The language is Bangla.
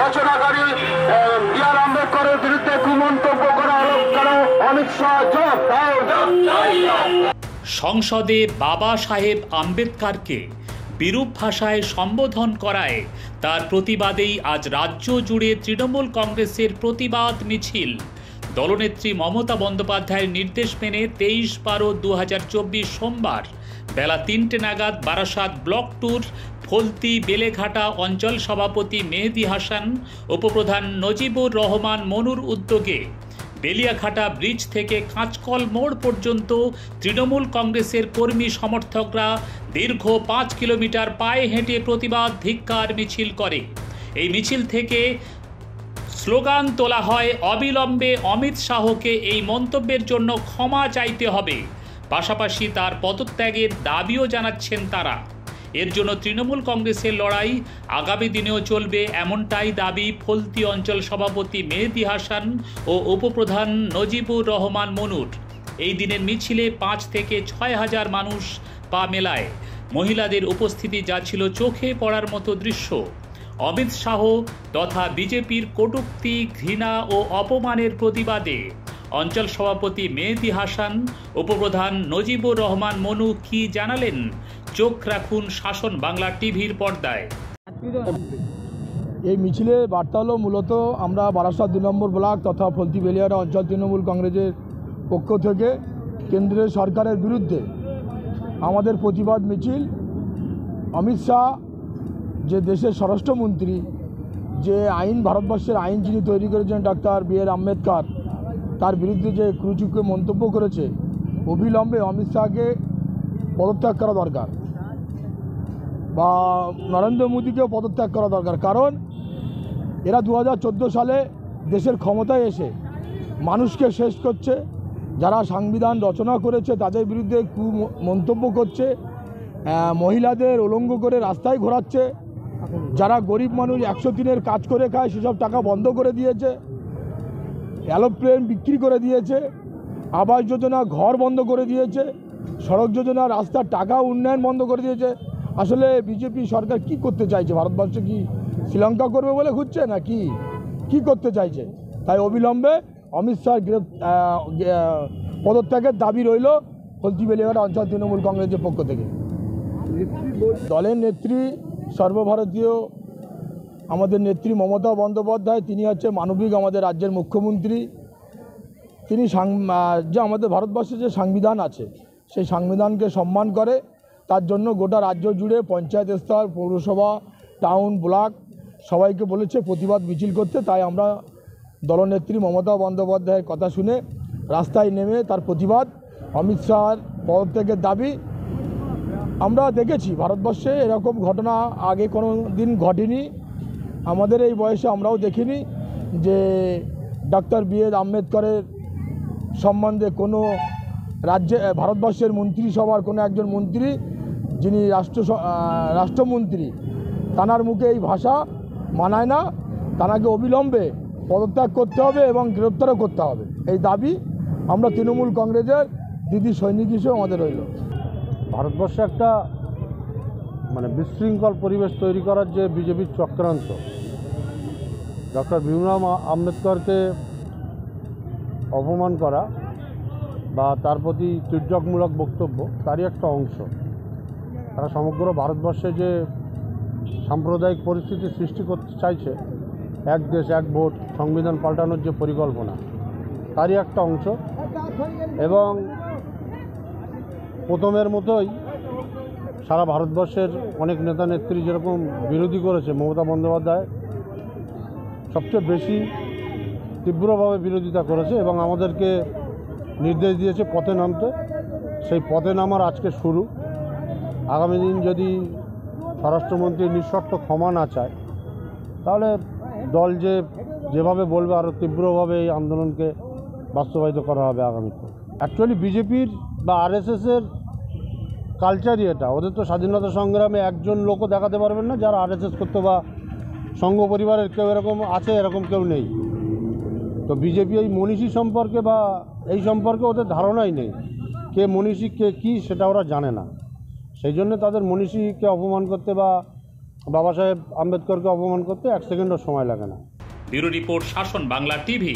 রচনাকারী বি.আর. আম্বেদকরের বিরুদ্ধে কুমন্তব্য করা হলো কেন? অমিত শাহ জবাব দাও। সংসদে বাবা সাহেব আম্বেদকরকে বিরূপ ভাষায় সম্বোধন করায় তার প্রতিবাদেই আজ রাজ্য জুড়ে তৃণমূল কংগ্রেসের প্রতিবাদ মিছিল। দলনেত্রী মমতা বন্দ্যোপাধ্যায়ের নির্দেশ মেনে 23/12/2024 সোমবার বেলা 3টে নাগাদ বারাসাত ব্লক টুর ফলতি বেলেঘাটা অঞ্চল সভাপতি মেহেদি হাসান, উপপ্রধান নজিবুর রহমান মনুর উদ্যোগে বেলিয়াঘাটা ব্রিজ থেকে কাঁচকল মোড় পর্যন্ত তৃণমূল কংগ্রেসের কর্মী সমর্থকরা দীর্ঘ 5 কিলোমিটার পায়ে হেঁটে প্রতিবাদ ধিক্কার মিছিল করে। এই মিছিল থেকে স্লোগান তোলা হয়, অবিলম্বে অমিত শাহকে এই মন্তব্যের জন্য ক্ষমা চাইতে হবে। পাশাপাশি তার পদত্যাগের দাবিও জানাচ্ছেন তারা। এর জন্য তৃণমূল কংগ্রেসের লড়াই আগামী দিনেও চলবে, এমনটাই দাবি ফলতি অঞ্চল সভাপতি মেহেদি হাসান ও উপপ্রধান নজিবুর রহমান মনুর। এই দিনের মিছিলে 5 থেকে 6 হাজার মানুষ পা মেলায়। মহিলাদের উপস্থিতি যা ছিল চোখে পড়ার মতো দৃশ্য। অমিত শাহ তথা বিজেপির কটূক্তি, ঘৃণা ও অপমানের প্রতিবাদে অঞ্চল সভাপতি মেহেদি হাসান, উপপ্রধান নজিবুর রহমান মনু কি জানালেন? চোখ রাখুন শাসন বাংলা টিভির পর্দায়। এই মিছিলের বার্তা হলো মূলত আমরা বারাসাত 2 নম্বর ব্লক তথা ফলতি বেলিয়াঘাটা অঞ্চল তৃণমূল কংগ্রেসের পক্ষ থেকে কেন্দ্রের সরকারের বিরুদ্ধে আমাদের প্রতিবাদ মিছিল। অমিত শাহ যে দেশের স্বরাষ্ট্রমন্ত্রী, যে আইন ভারতবর্ষের আইন যিনি তৈরি করেছেন ডক্টর বি.আর. আম্বেদকর, তার বিরুদ্ধে যে ক্রুচুকে মন্তব্য করেছে, অবিলম্বে অমিত শাহকে পদত্যাগ করা দরকার বা নরেন্দ্র মোদীকেও পদত্যাগ করা দরকার। কারণ এরা 2014 সালে দেশের ক্ষমতায় এসে মানুষকে শেষ করছে। যারা সংবিধান রচনা করেছে তাদের বিরুদ্ধে মন্তব্য করছে, মহিলাদের উলঙ্গ করে রাস্তায় ঘোরাচ্ছে। যারা গরিব মানুষ 103-এর কাজ করে খায় সেসব টাকা বন্ধ করে দিয়েছে, এরোপ্লেন বিক্রি করে দিয়েছে, আবাস যোজনা ঘর বন্ধ করে দিয়েছে, সড়ক যোজনা রাস্তার টাকা উন্নয়ন বন্ধ করে দিয়েছে। আসলে বিজেপি সরকার কি করতে চাইছে? ভারতবর্ষে কি শ্রীলঙ্কা করবে বলে খুঁজছে না কি করতে চাইছে? তাই অবিলম্বে অমিত শাহ পদত্যাগের দাবি রইল ফলতি বেলিয়াঘাটা অঞ্চল তৃণমূল কংগ্রেসের পক্ষ থেকে। দলের নেত্রী, সর্বভারতীয় আমাদের নেত্রী মমতা বন্দ্যোপাধ্যায়, তিনি হচ্ছে মানবিক আমাদের রাজ্যের মুখ্যমন্ত্রী। তিনি যে আমাদের ভারতবর্ষে যে সংবিধান আছে সেই সংবিধানকে সম্মান করে। তার জন্য গোটা রাজ্য জুড়ে পঞ্চায়েত স্তর, পৌরসভা, টাউন, ব্লক সবাইকে বলেছে প্রতিবাদ মিছিল করতে। তাই আমরা দলনেত্রী মমতা বন্দ্যোপাধ্যায়ের কথা শুনে রাস্তায় নেমে তার প্রতিবাদ, অমিত শাহর পদত্যাগের দাবি। আমরা দেখেছি ভারতবর্ষে এরকম ঘটনা আগে কোনো দিন ঘটেনি, আমাদের এই বয়সে আমরাও দেখিনি যে ডক্টর বি.আর. আম্বেদকরের সম্বন্ধে কোনো রাজ্যে ভারতবর্ষের মন্ত্রিসভার কোনো একজন মন্ত্রী যিনি রাষ্ট্রমন্ত্রী, তানার মুখে এই ভাষা মানায় না। তানাকে অবিলম্বে পদত্যাগ করতে হবে এবং গ্রেপ্তারও করতে হবে। এই দাবি আমরা তৃণমূল কংগ্রেসের দিদি সৈনিক হিসেবে আমাদের রইল। ভারতবর্ষে একটা বিশৃঙ্খল পরিবেশ তৈরি করার যে বিজেপির চক্রান্ত, ডক্টর ভীমরাও আম্বেদকরকে অপমান করা বা তার প্রতি তির্যকমূলক বক্তব্য, তারই একটা অংশ। তারা সমগ্র ভারতবর্ষে যে সাম্প্রদায়িক পরিস্থিতি সৃষ্টি করতে চাইছে, এক দেশ এক ভোট, সংবিধান পাল্টানোর যে পরিকল্পনা, তারই একটা অংশ। এবং প্রথমের মতোই সারা ভারতবর্ষের অনেক নেতা নেত্রী যেরকম বিরোধী করেছে, মমতা বন্দ্যোপাধ্যায় সবচেয়ে বেশি তীব্রভাবে বিরোধিতা করেছে এবং আমাদেরকে নির্দেশ দিয়েছে পথে নামতে। সেই পথে নামার আজকে শুরু। আগামী দিন যদি স্বরাষ্ট্রমন্ত্রী নিঃশর্ত ক্ষমা না চায়, তাহলে দল যেভাবে বলবে আরও তীব্রভাবে এই আন্দোলনকে বাস্তবায়িত করা হবে আগামীতে। অ্যাকচুয়ালি বিজেপির বা আরএসএসের কালচারই এটা। ওদের তো স্বাধীনতা সংগ্রামে একজন লোকও দেখাতে পারবেন না যারা আরএসএস করতো বা সংঘ পরিবারের কেউ এরকম আছে, এরকম কেউ নেই। তো বিজেপি এই মনীষী সম্পর্কে বা এই সম্পর্কে ওদের ধারণাই নেই। কে মনীষী কে কী সেটা ওরা জানে না। সেই জন্য তাদের মনীষীকে অপমান করতে বা বাবা সাহেব আম্বেদকরকে অপমান করতে 1 সেকেন্ডও সময় লাগে না। ব্যুরো রিপোর্ট, শাসন বাংলা টিভি।